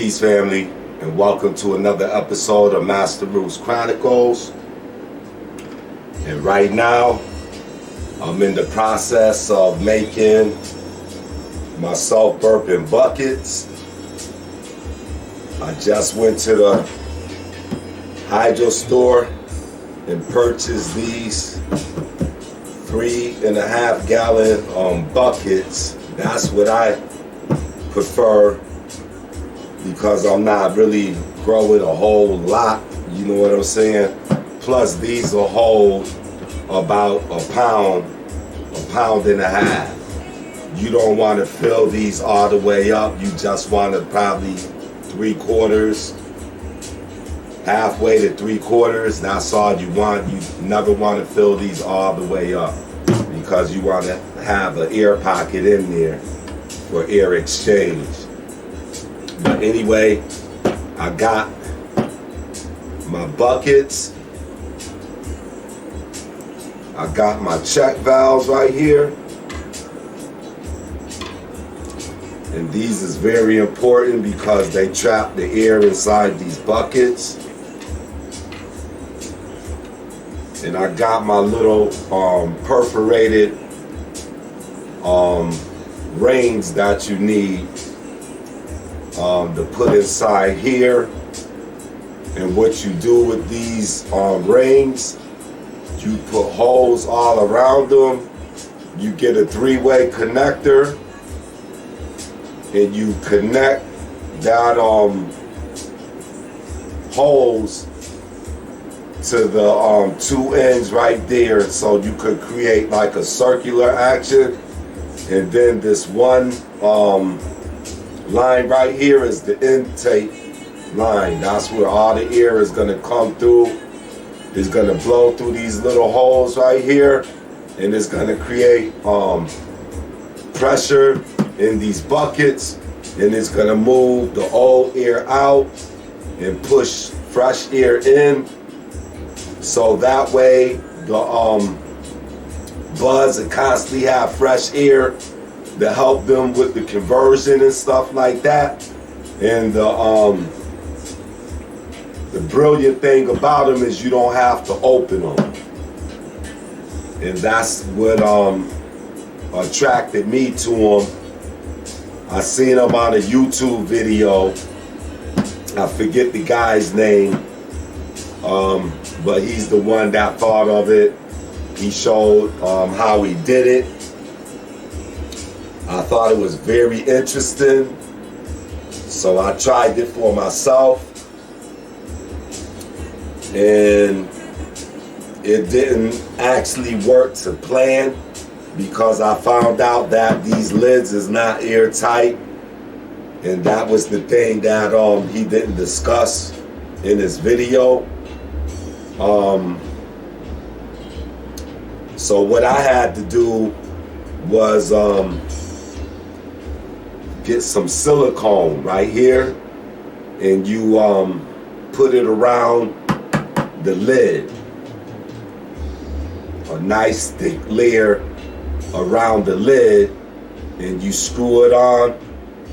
Peace, family, and welcome to another episode of Master Roots Chronicles. And right now, I'm in the process of making my self-burping buckets. I just went to the hydro store and purchased these 3.5 gallon buckets. That's what I prefer because I'm not really growing a whole lot, you know what I'm saying? Plus these will hold about a pound and a half. You don't want to fill these all the way up. You just want to probably 3/4, halfway to 3/4. That's all you want. You never want to fill these all the way up because you want to have an air pocket in there for air exchange. But anyway, I got my buckets. I got my check valves right here. And these is very important because they trap the air inside these buckets. And I got my little perforated rings that you need to put inside here. And what you do with these rings, you put holes all around them. You get a 3-way connector and you connect that holes to the 2 ends right there, so you could create like a circular action. And then this one line right here is the intake line. That's where all the air is gonna come through. It's gonna blow through these little holes right here, and it's gonna create pressure in these buckets, and it's gonna move the old air out and push fresh air in. So that way the buds will constantly have fresh air to help them with the conversion and stuff like that. And the brilliant thing about them is you don't have to open them. And that's what attracted me to them. I seen them on a YouTube video. I forget the guy's name, but he's the one that thought of it. He showed how he did it. I thought it was very interesting, so I tried it for myself, and it didn't actually work to plan because I found out that these lids is not airtight, and that was the thing that he didn't discuss in his video. So what I had to do was get some silicone right here, and you put it around the lid, a nice thick layer around the lid, and you screw it on,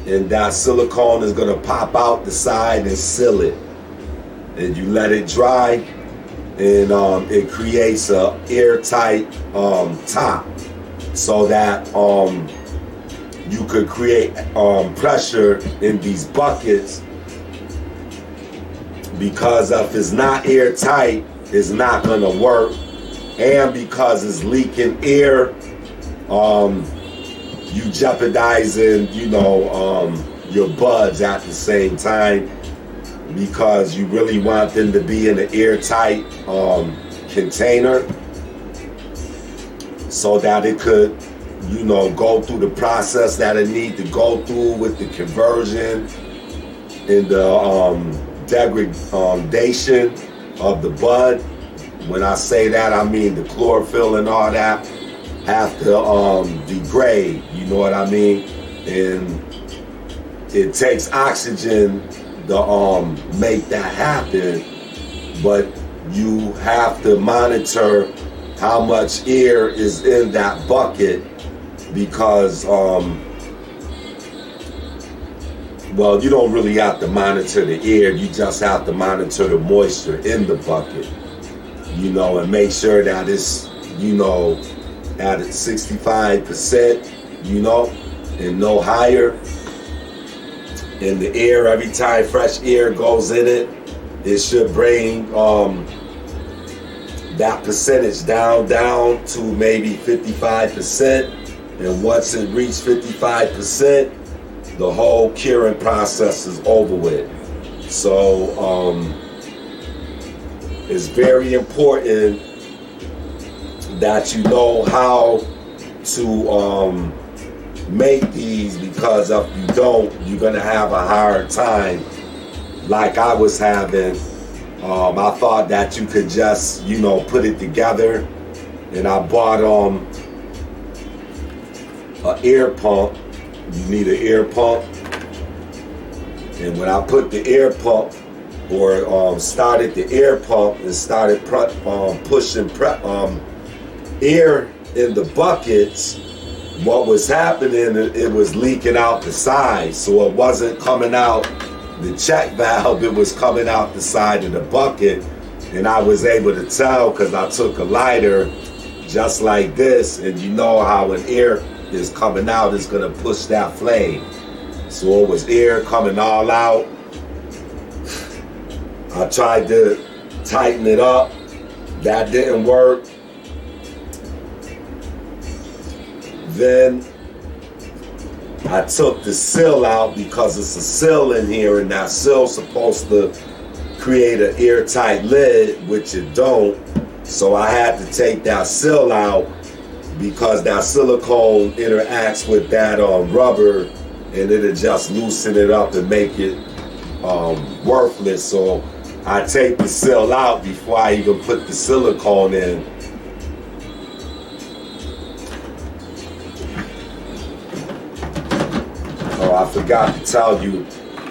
and that silicone is gonna pop out the side and seal it, and you let it dry, and it creates a airtight top, so that you could create pressure in these buckets, because if it's not airtight, it's not gonna work. And because it's leaking air, you jeopardizing, your buds at the same time, because you really want them to be in an airtight container so that it could go through the process that it need to go through with the conversion and the degradation of the bud. When I say that, I mean the chlorophyll and all that have to degrade, you know what I mean? And it takes oxygen to make that happen, but you have to monitor how much air is in that bucket, because well, you don't really have to monitor the air, you just have to monitor the moisture in the bucket, you know, and make sure that it's, you know, at 65%, you know, and no higher. In the air, every time fresh air goes in it, it should bring that percentage down to maybe 55%. And once it reaches 55%, the whole curing process is over with. So it's very important that you know how to make these, because if you don't, you're gonna have a hard time like I was having. I thought that you could just, you know, put it together, and I bought an air pump. You need an air pump, and when I put the air pump, or started the air pump and started pushing air in the buckets, what was happening, it was leaking out the side, so it wasn't coming out the check valve, it was coming out the side of the bucket. And I was able to tell because I took a lighter just like this, and you know how when air is coming out, it's gonna push that flame. So it was air coming all out. I tried to tighten it up, that didn't work. Then I took the seal out because it's a seal in here, and that seal's supposed to create an airtight lid, which it don't. So I had to take that seal out because that silicone interacts with that rubber, and it'll just loosen it up and make it worthless. So I take the seal out before I even put the silicone in. Oh, I forgot to tell you,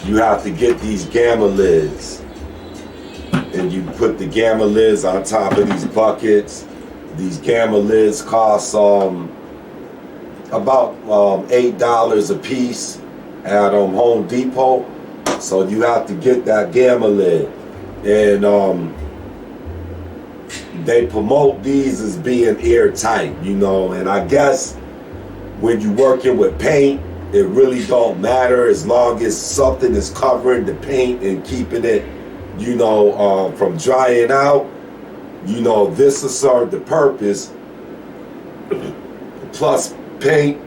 you have to get these gamma lids. And you put the gamma lids on top of these buckets. These gamma lids cost about $8 a piece at Home Depot. So you have to get that gamma lid. And they promote these as being airtight, you know. And I guess when you're working with paint, it really don't matter as long as something is covering the paint and keeping it, you know, from drying out. You know, this will serve the purpose. Plus, paint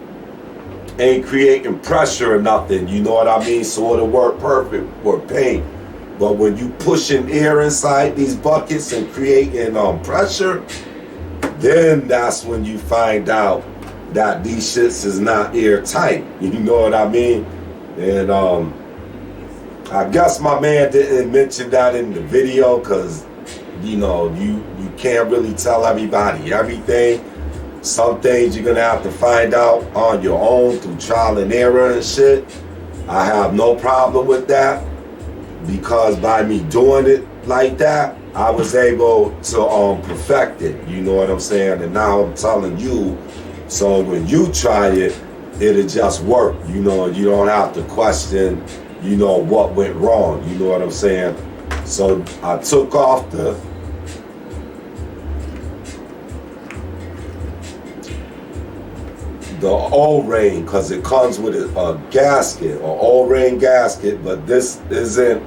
ain't creating pressure or nothing, you know what I mean? So it'll work perfect for paint. But when you pushing air inside these buckets and creating pressure, then that's when you find out that these shits is not airtight. You know what I mean? And I guess my man didn't mention that in the video because, you know, you can't really tell everybody everything. Some things you're gonna have to find out on your own through trial and error and shit. I have no problem with that because by me doing it like that, I was able to perfect it. You know what I'm saying? And now I'm telling you, so when you try it, it'll just work. You know, you don't have to question, you know, what went wrong. You know what I'm saying? So I took off the O-ring because it comes with a gasket, an O-ring gasket, but this isn't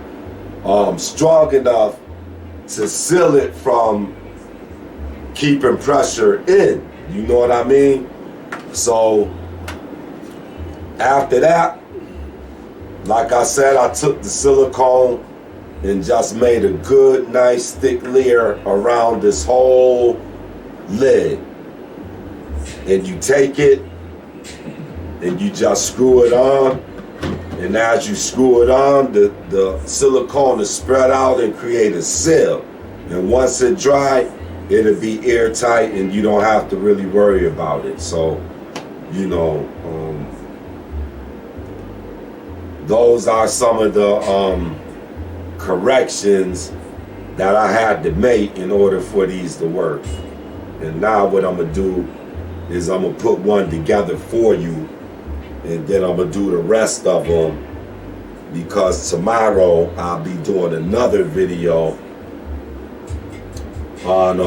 strong enough to seal it from keeping pressure in. You know what I mean? So after that, like I said, I took the silicone and just made a good, nice, thick layer around this whole lid. And you take it and you just screw it on. And as you screw it on, the silicone is spread out and create a seal. And once it dry, it'll be airtight and you don't have to really worry about it. So, you know, those are some of the corrections that I had to make in order for these to work. And now what I'm gonna do is I'm gonna put one together for you, and then I'm gonna do the rest of them because tomorrow I'll be doing another video on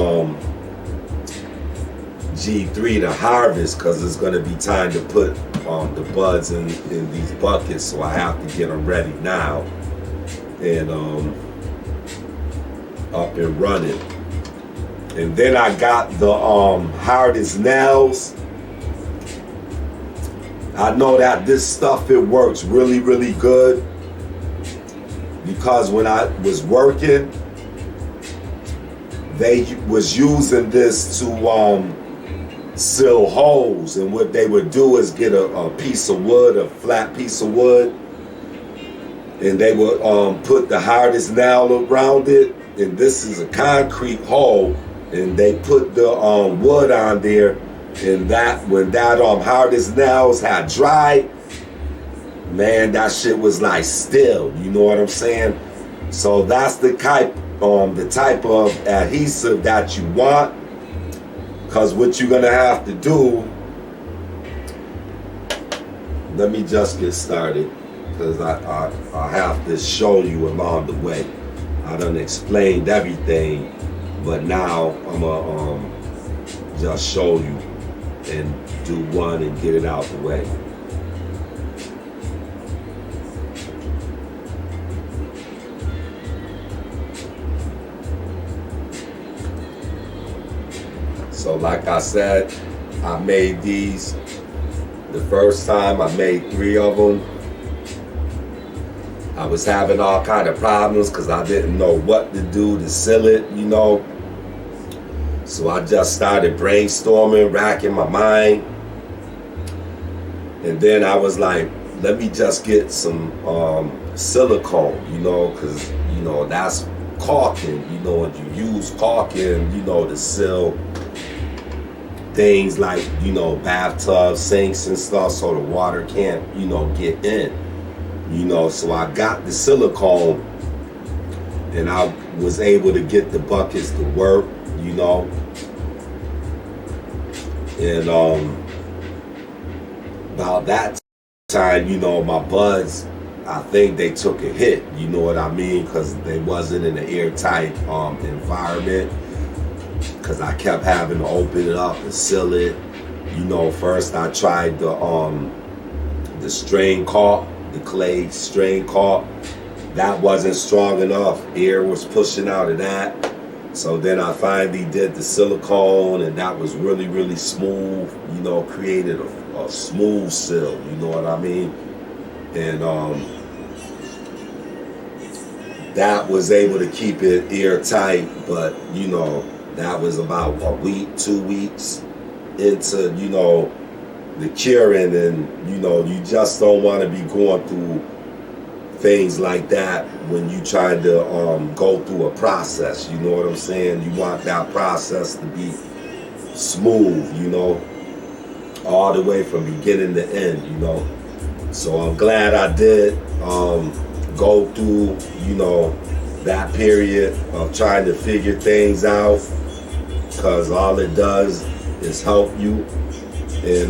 G3 to harvest, because it's going to be time to put the buds in these buckets, so I have to get them ready now and up and running. And then I got the hardest nails. I know that this stuff, it works really, really good, because when I was working, they was using this to seal holes, and what they would do is get a piece of wood, a flat piece of wood, and they would put the hardest nail around it, and this is a concrete hole, and they put the wood on there, and that when that hardest nails had dried, man, that shit was like steel, you know what I'm saying? So that's the type of adhesive that you want. Because what you're gonna have to do, let me just get started, because I have to show you along the way. I done explained everything, but now I'm gonna just show you and do one and get it out the way. So like I said, I made these. The first time I made 3 of them. I was having all kind of problems because I didn't know what to do to seal it, you know. So I just started brainstorming, racking my mind. And then I was like, let me just get some silicone, you know, because, you know, that's caulking, you know, and you use caulking, you know, to seal things like, you know, bathtubs, sinks and stuff, so the water can't, you know, get in, you know. So I got the silicone, and I was able to get the buckets to work, you know. And about that time, you know, my buds, I think they took a hit, you know what I mean, because they wasn't in an airtight environment. Because I kept having to open it up and seal it. You know, first I tried the strain caulk, the clay strain caulk. That wasn't strong enough. Air was pushing out of that. So then I finally did the silicone, and that was really, really smooth. You know, created a smooth seal. You know what I mean? And that was able to keep it airtight, but you know, that was about a week, 2 weeks into, you know, the curing, and, you know, you just don't want to be going through things like that when you try to go through a process, you know what I'm saying? You want that process to be smooth, you know, all the way from beginning to end, you know. So I'm glad I did go through, you know, that period of trying to figure things out, because all it does is help you. And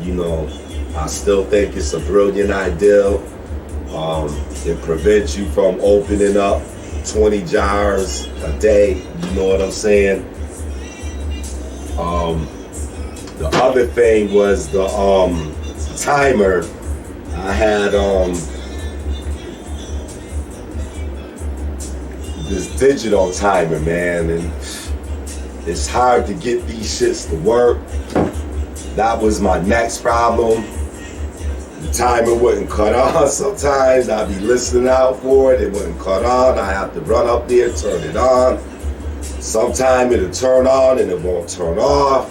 you know, I still think it's a brilliant idea. It prevents you from opening up 20 jars a day, you know what I'm saying? The other thing was the timer. I had this digital timer, man, and it's hard to get these shits to work. That was my next problem. The timer wouldn't cut on sometimes. I'd be listening out for it, it wouldn't cut on. I have to run up there, turn it on. Sometime it'll turn on and it won't turn off.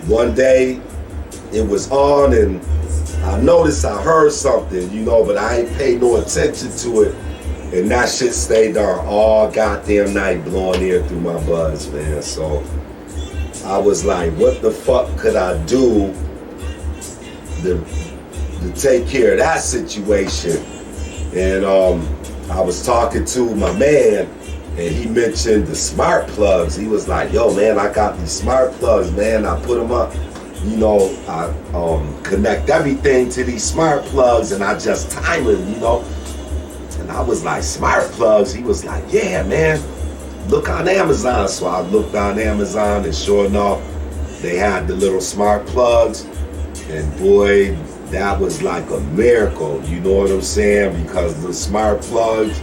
One day it was on, and I noticed I heard something, you know, but I ain't paid no attention to it. And that shit stayed on all goddamn night, blowing air through my buds, man. So I was like, what the fuck could I do to take care of that situation? And I was talking to my man, and he mentioned the smart plugs. He was like, yo, man, I got these smart plugs, man. I put them up I connect everything to these smart plugs, and I just time them. And I was like, smart plugs? He was like, yeah, man, look on Amazon. So I looked on Amazon, and sure enough, they had the little smart plugs. And boy, that was like a miracle, you know what I'm saying? Because the smart plugs,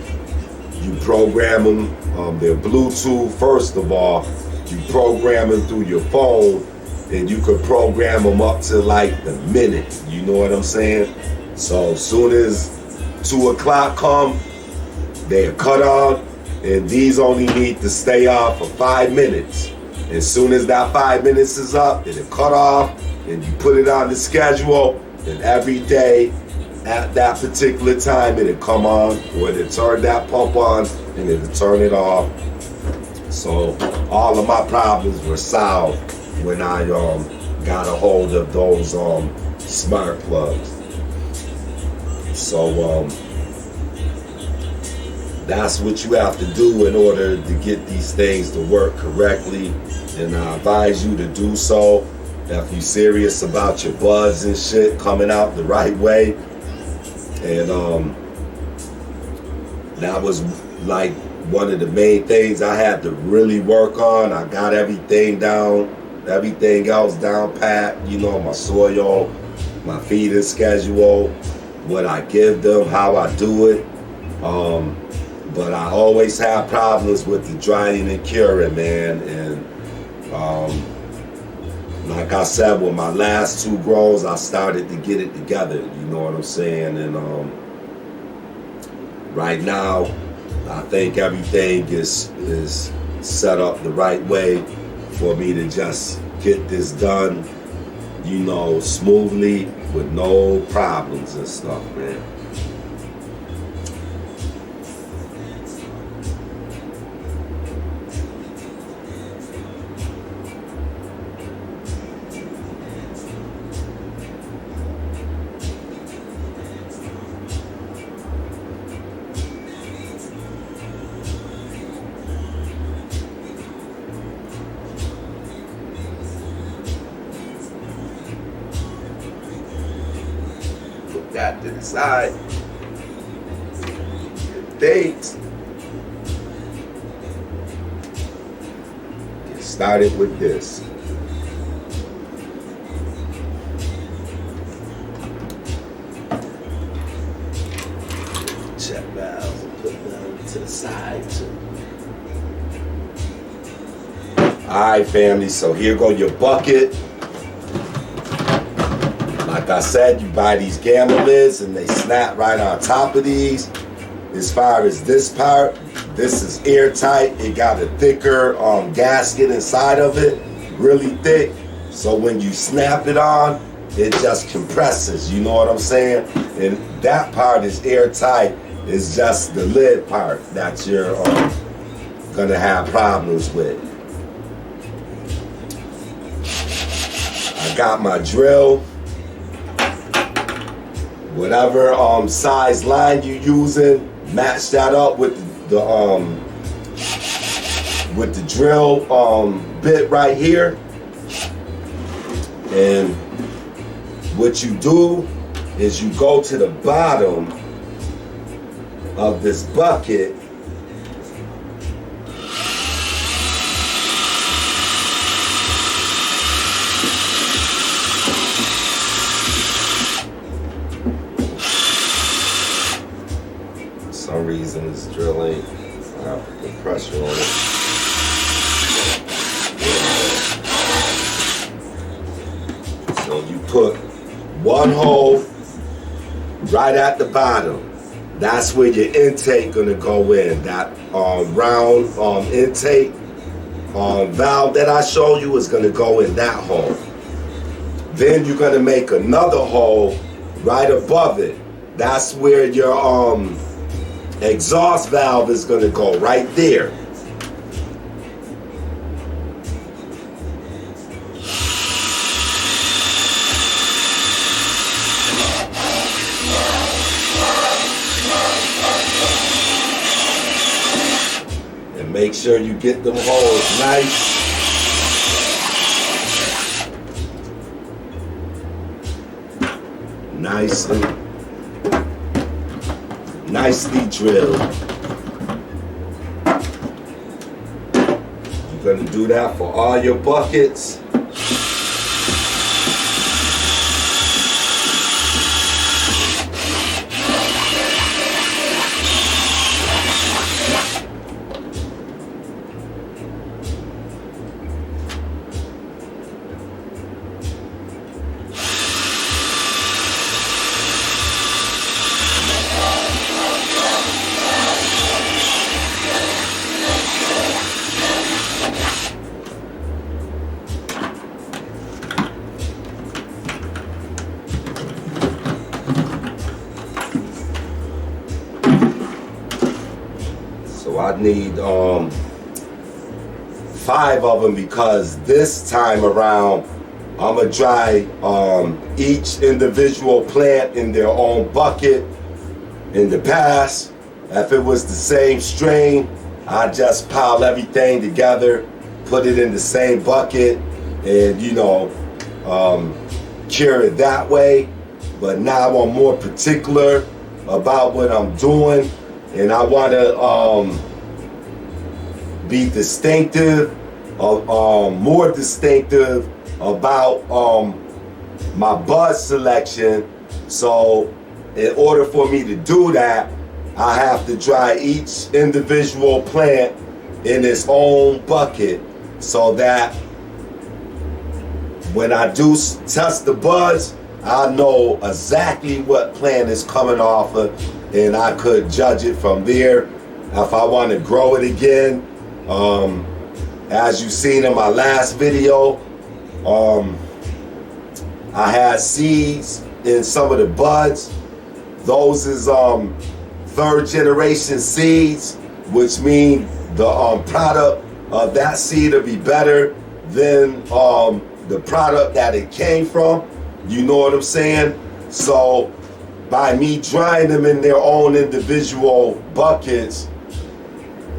you program them, they're Bluetooth. First of all, you program them through your phone, and you could program them up to like the minute, you know what I'm saying? So as soon as 2 o'clock come, they're cut on, and these only need to stay off for 5 minutes. As soon as that 5 minutes is up, it'll cut off, and you put it on the schedule, and every day at that particular time it'll come on, or it'll turn that pump on, and it'll turn it off. So all of my problems were solved when I got a hold of those smart plugs. So that's what you have to do in order to get these things to work correctly, and I advise you to do so if you're serious about your buds and shit coming out the right way. And that was like one of the main things I had to really work on. I got everything down, everything else down pat, my soil, my feeding schedule, what I give them, how I do it. But I always have problems with the drying and curing, man. And like I said, with my last 2 grows, I started to get it together, you know what I'm saying? And right now, I think everything is set up the right way for me to just get this done, smoothly with no problems and stuff, man. That to the side. Dates. Get started with this. Check valves and put them to the side too. Alright, family, so here go your bucket. Like I said, you buy these gamma lids and they snap right on top of these. As far as this part, this is airtight. It got a thicker gasket inside of it, really thick. So when you snap it on, it just compresses, you know what I'm saying? And that part is airtight. It's just the lid part that you're gonna have problems with. I got my drill. Whatever size line you're using, match that up with the drill bit right here. And what you do is you go to the bottom of this bucket . For some reason this drilling, I have to put pressure on it. So you put one hole right at the bottom. That's where your intake gonna go in. That round intake valve that I showed you is gonna go in that hole. Then you're gonna make another hole right above it. That's where your exhaust valve is gonna go, right there. And make sure you get them holes nice Nice and nicely drilled. You're gonna do that for all your buckets. So I need 5 of them because this time around I'm gonna dry each individual plant in their own bucket. In the past, if it was the same strain, I just pile everything together, put it in the same bucket, and cure it that way. But now I'm more particular about what I'm doing, and I want to be distinctive, more distinctive about my bud selection. So in order for me to do that, I have to dry each individual plant in its own bucket so that when I do test the buds, I know exactly what plant is coming off of, and I could judge it from there. If I want to grow it again, as you've seen in my last video, I had seeds in some of the buds. Those is 3rd generation seeds, which mean the product of that seed will be better than the product that it came from. You know what I'm saying? So by me drying them in their own individual buckets,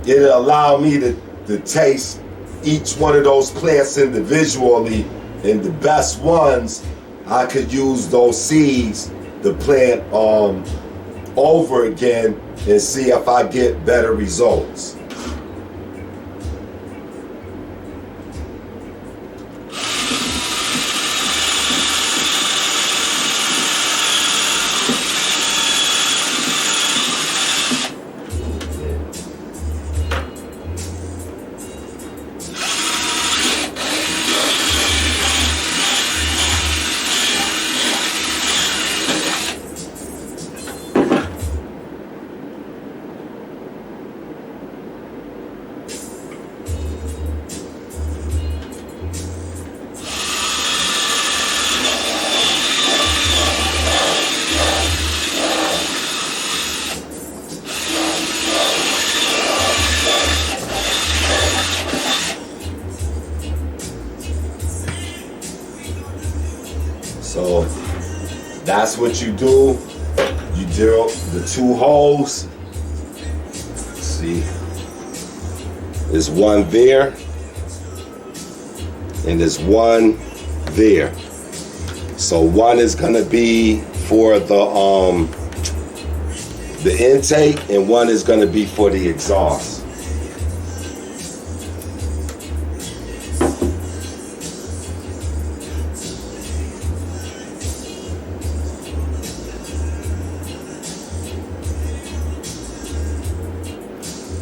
it'll allow me to taste each one of those plants individually, and the best ones, I could use those seeds to plant over again and see if I get better results. So that's what you do. You drill the 2 holes. See, there's one there, and there's one there. So one is gonna be for the intake, and one is gonna be for the exhaust.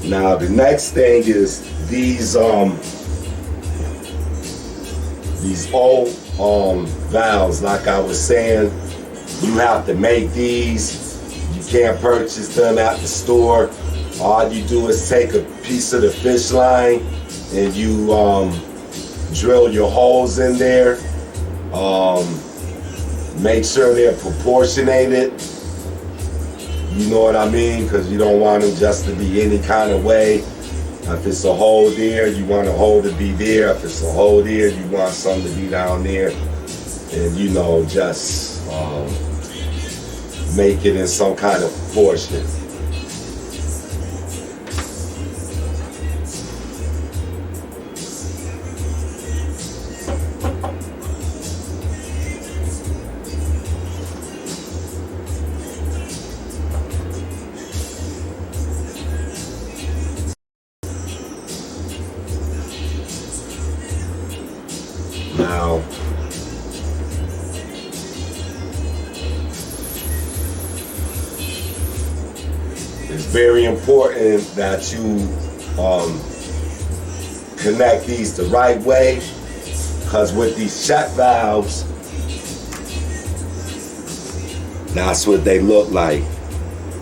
Now the next thing is these old valves. Like I was saying, you have to make these. You can't purchase them at the store. All you do is take a piece of the fish line and you drill your holes in there. Make sure they're proportionated. You know what I mean? Because you don't want them just to be any kind of way. If it's a hole there, you want a hole to be there. If it's a hole there, you want some to be down there. And just make it in some kind of proportion. very important that you connect these the right way, because with these check valves, that's what they look like.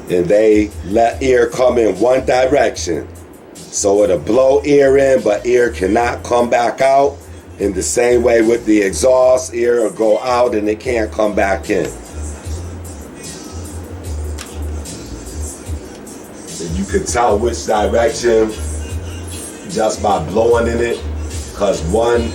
And they let air come in one direction. So it'll blow air in, but air cannot come back out. In the same way with the exhaust, air will go out and it can't come back in. And you can tell which direction just by blowing in it, because one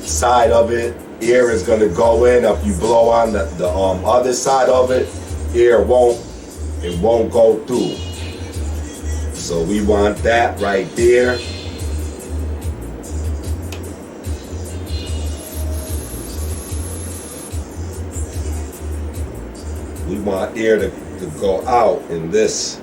side of it, air is going to go in. If you blow on the other side of it, air won't go through. So we want that right there. We want air to go out in this.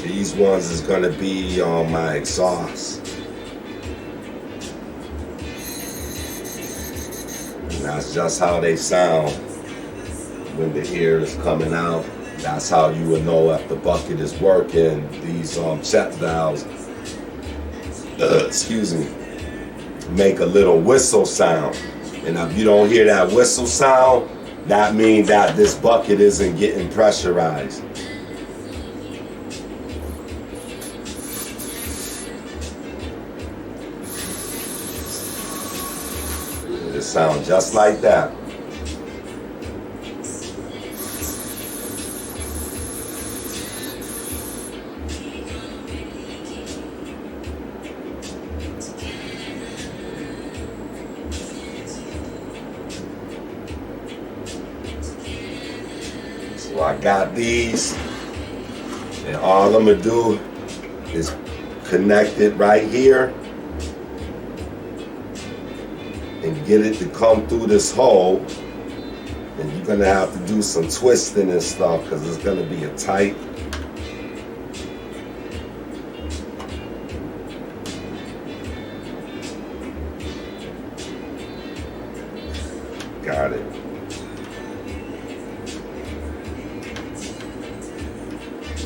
These ones is gonna be on my exhaust. And that's just how they sound when the air is coming out. That's how you would know if the bucket is working. These check valves, excuse me, make a little whistle sound. And if you don't hear that whistle sound, that means that this bucket isn't getting pressurized. It sounds just like that. So I got these, and all I'm gonna do is connect it right here and get it to come through this hole. And you're gonna have to do some twisting and stuff because it's gonna be a tight. Got it.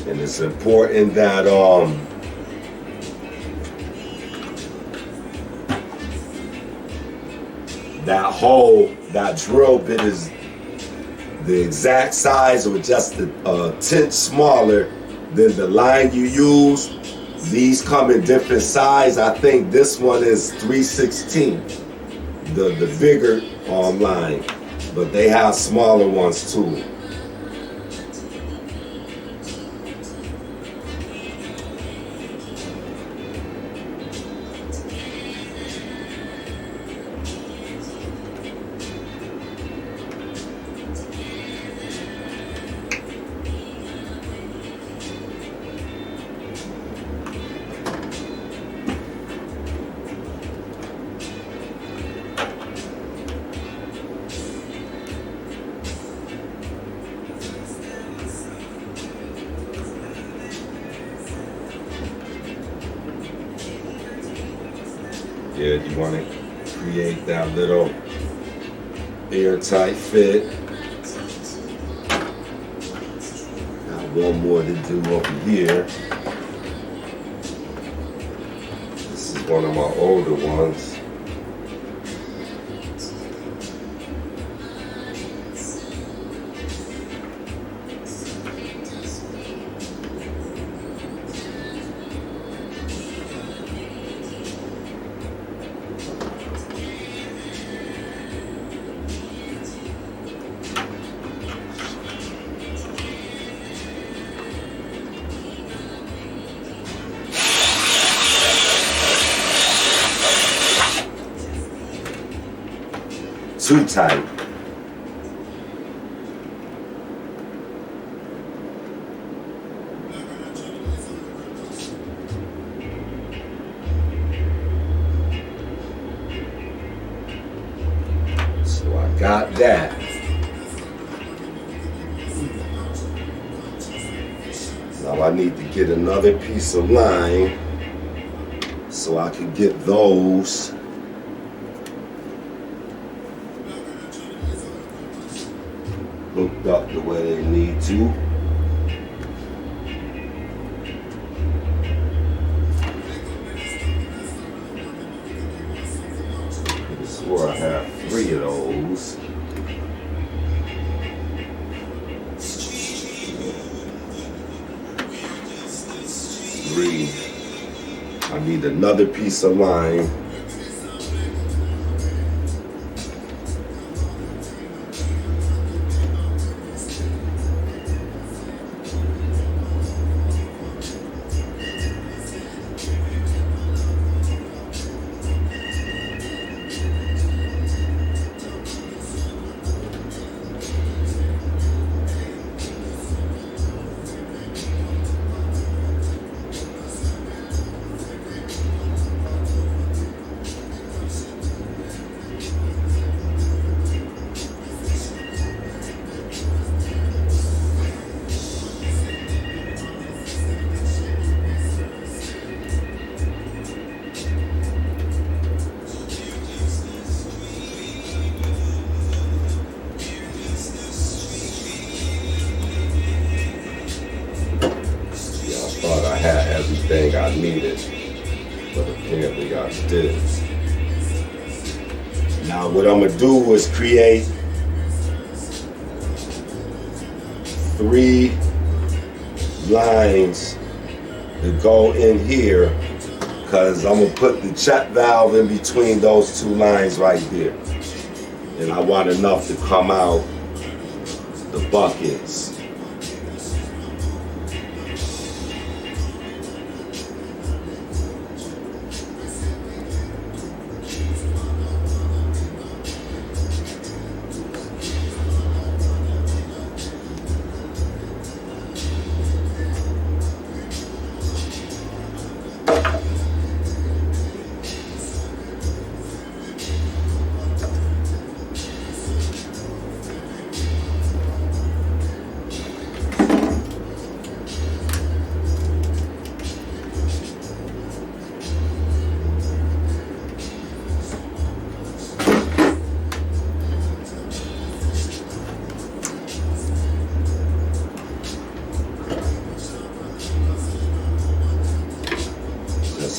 And it's important that that hole, that drill bit is the exact size or just a tenth smaller than the line you use. These come in different size. I think this one is 3/16, the bigger line, but they have smaller ones too. Yeah, you want to create that little airtight fit. Got one more to do over here. This is one of my older ones. Too tight. got that. Now I need to get another piece of line so I can get those hooked up the way they need to. I swore I have 3 of those. I need another piece of line. Everything I needed, but apparently I did. Now what I'm gonna do is create 3 lines to go in here, because I'm gonna put the check valve in between those 2 lines right there, and I want enough to come out the buckets.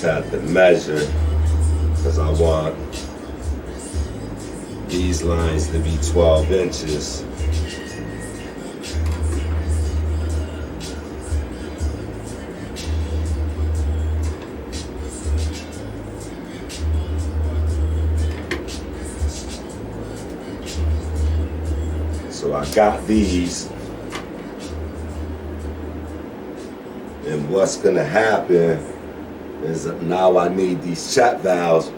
Have to measure, because I want these lines to be 12 inches. So I got these, and what's gonna happen is now I need these check valves.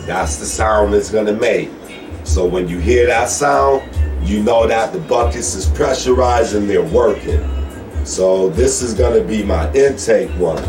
That's the sound it's gonna make. So when you hear that sound, you know that the buckets is pressurized and they're working. So this is gonna be my intake one.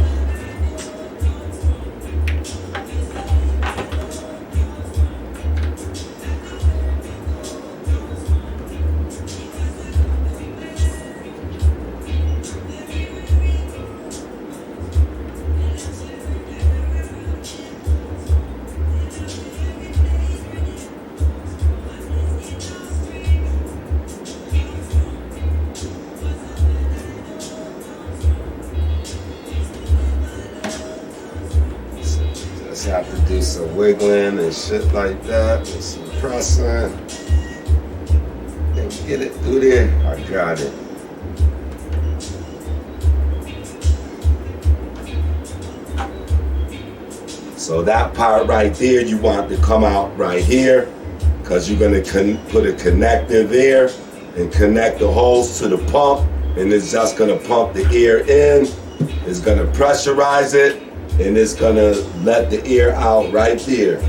some wiggling and shit like that, and some pressing, and get it through there. I got it. So that part right there, you want to come out right here, because you're going to put a connector there and connect the holes to the pump, and it's just going to pump the air in. It's going to pressurize it, and it's going to let the air out right there.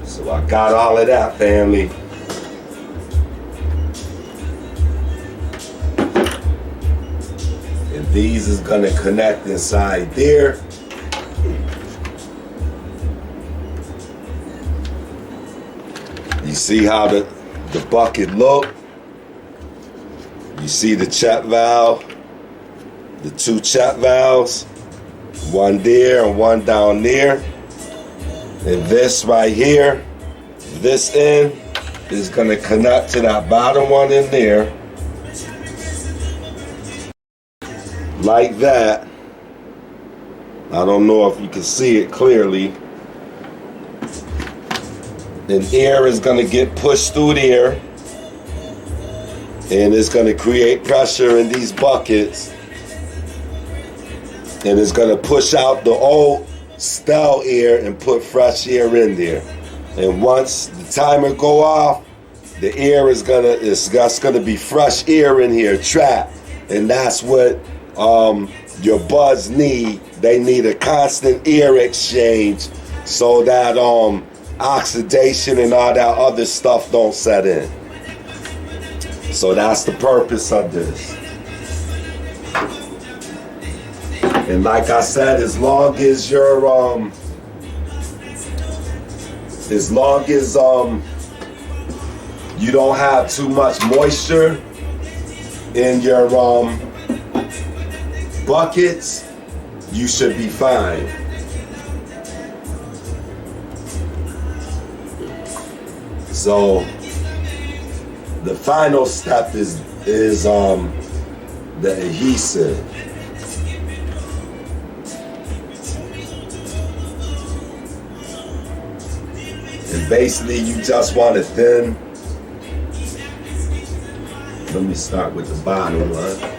So I got all of that, family. And these is gonna connect inside there. You see how the bucket look? You see the check valve, the two check valves, one there and one down there. And this right here, this end is gonna connect to that bottom one in there. Like that. I don't know if you can see it clearly. And air is gonna get pushed through there, and it's gonna create pressure in these buckets, and it's gonna push out the old stale air and put fresh air in there. And once the timer go off, the air is it's just gonna be fresh air in here trapped, and that's what your buds need. They need a constant air exchange so that oxidation and all that other stuff don't set in. So that's the purpose of this. And like I said, as long as you're you don't have too much moisture in your buckets, you should be fine. So the final step is the adhesive. And basically you just want to thin. Let me start with the bottom one.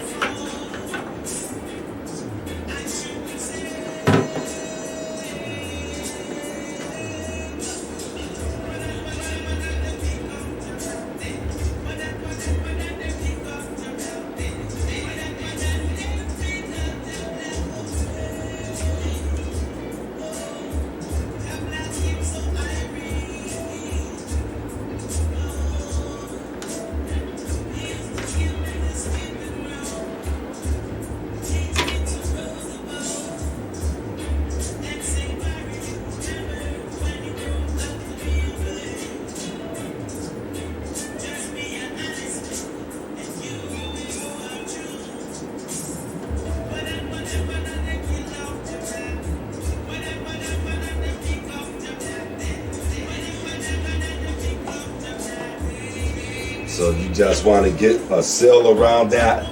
So you just want to get a seal around that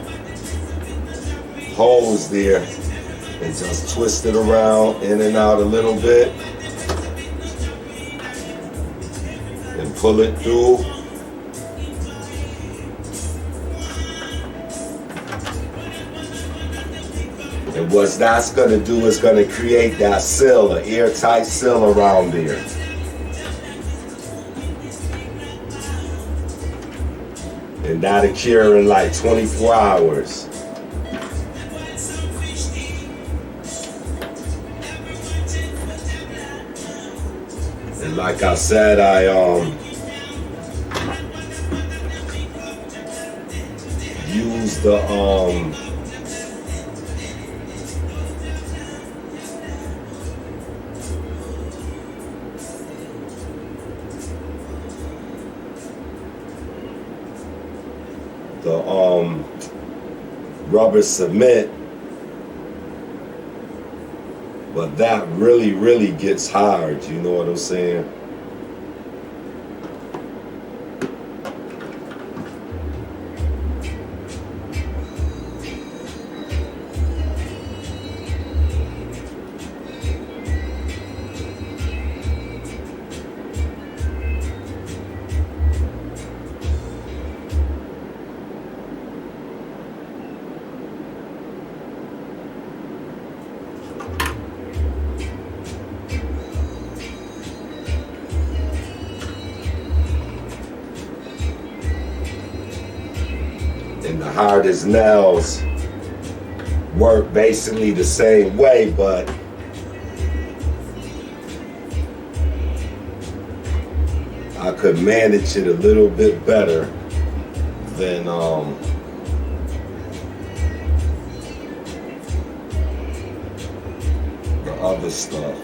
hose there and just twist it around in and out a little bit and pull it through. And what that's gonna do is gonna create that seal, an airtight seal around there. And that'll cure in like 24 hours. And like I said, I use the rubber cement, but that really gets hard, you know what I'm saying? And the hardest nails work basically the same way, but I could manage it a little bit better than the other stuff.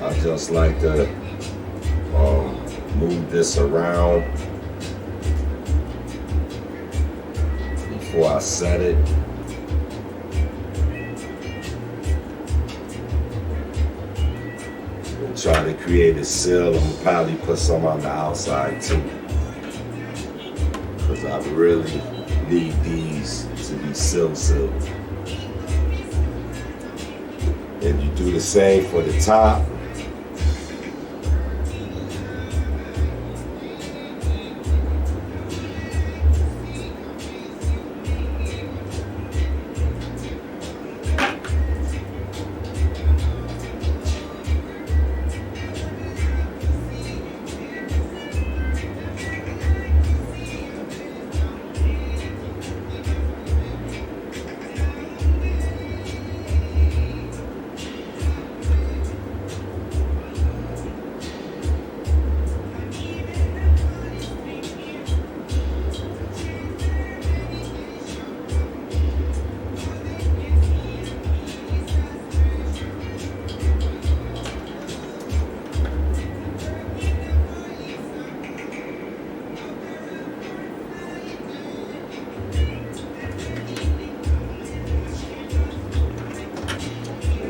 I just like to move this around before I set it. And try to create a seal. I'm gonna probably put some on the outside too, because I really need these to be sealed. And you do the same for the top.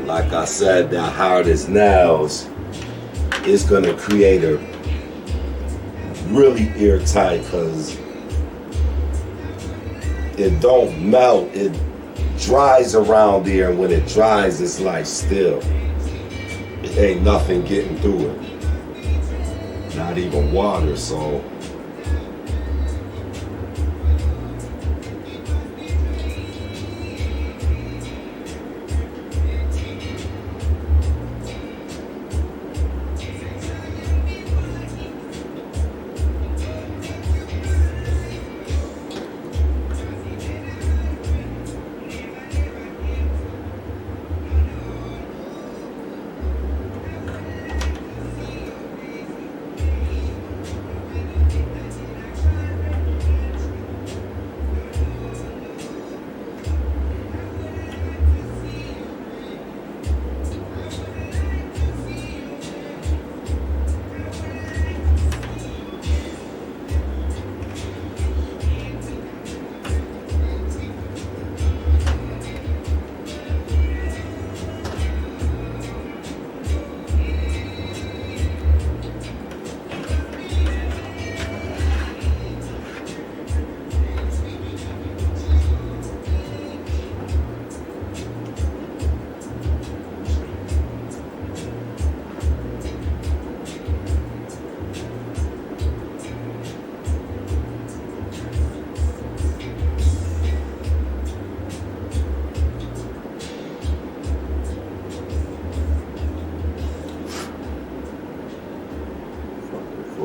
Like I said, the hardest nails is gonna create a really airtight, because it don't melt, it dries around there, and when it dries, it's like still. It ain't nothing getting through it. Not even water, so.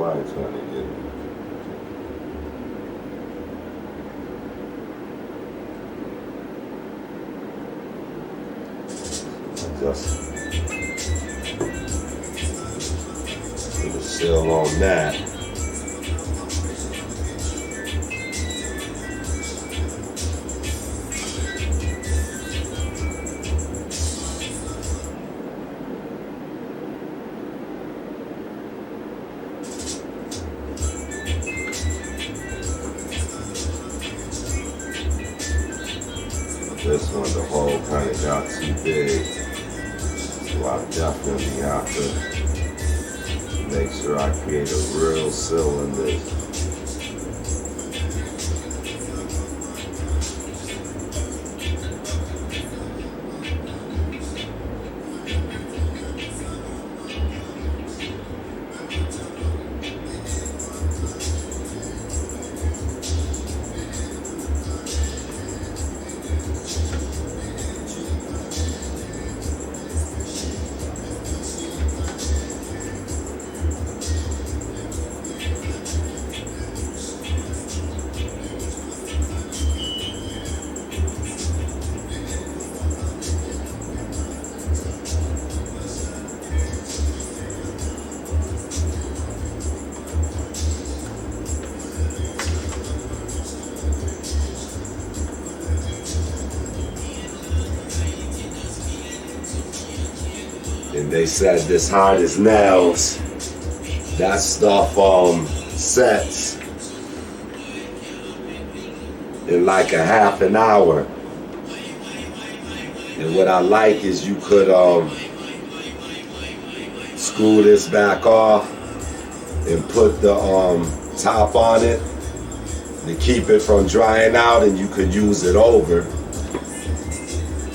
Somebody trying to get it. Just put a seal on that. This one, the hole kind of got too big, so I definitely have to make sure I create a real seal in this. And they said this hard as nails. That stuff sets in like a half an hour. And what I like is you could screw this back off and put the top on it to keep it from drying out, and you could use it over.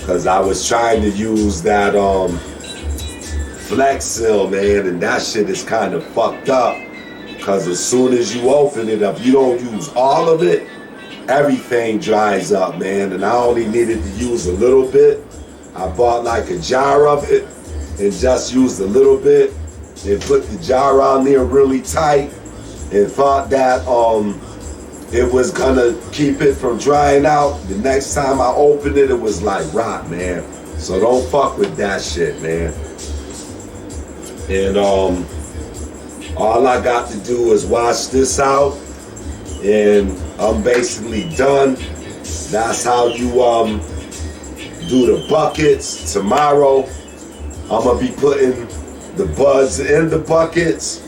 Cause I was trying to use that Flex Seal, man, and that shit is kind of fucked up, because as soon as you open it up, you don't use all of it, everything dries up, man. And I only needed to use a little bit. I bought like a jar of it and just used a little bit and put the jar on there really tight and thought that it was gonna keep it from drying out. The next time I opened it, it was like rock, man. So don't fuck with that shit, man. And all I got to do is wash this out, and I'm basically done. That's how you do the buckets. Tomorrow I'm gonna be putting the buds in the buckets,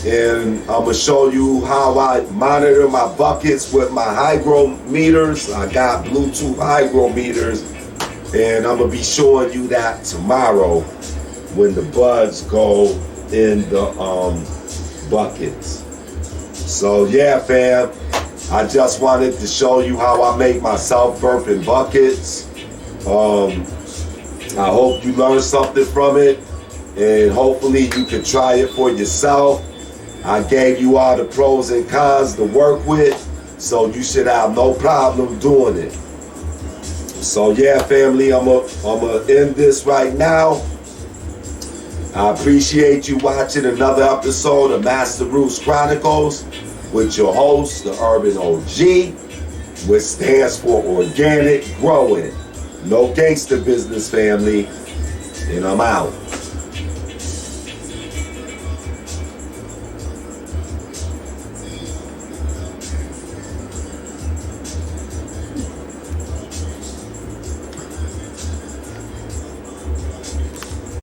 and I'm gonna show you how I monitor my buckets with my hygrometers. I got Bluetooth hygrometers, and I'm gonna be showing you that tomorrow when the buds go in the buckets. So yeah, fam, I just wanted to show you how I make myself burping buckets. I hope you learned something from it, and hopefully you can try it for yourself. I gave you all the pros and cons to work with, so you should have no problem doing it. So yeah, family, I'm gonna end this right now. I appreciate you watching another episode of Master Roots Chronicles with your host, the Urban OG, which stands for Organic Growing. No gangster business, family. And I'm out.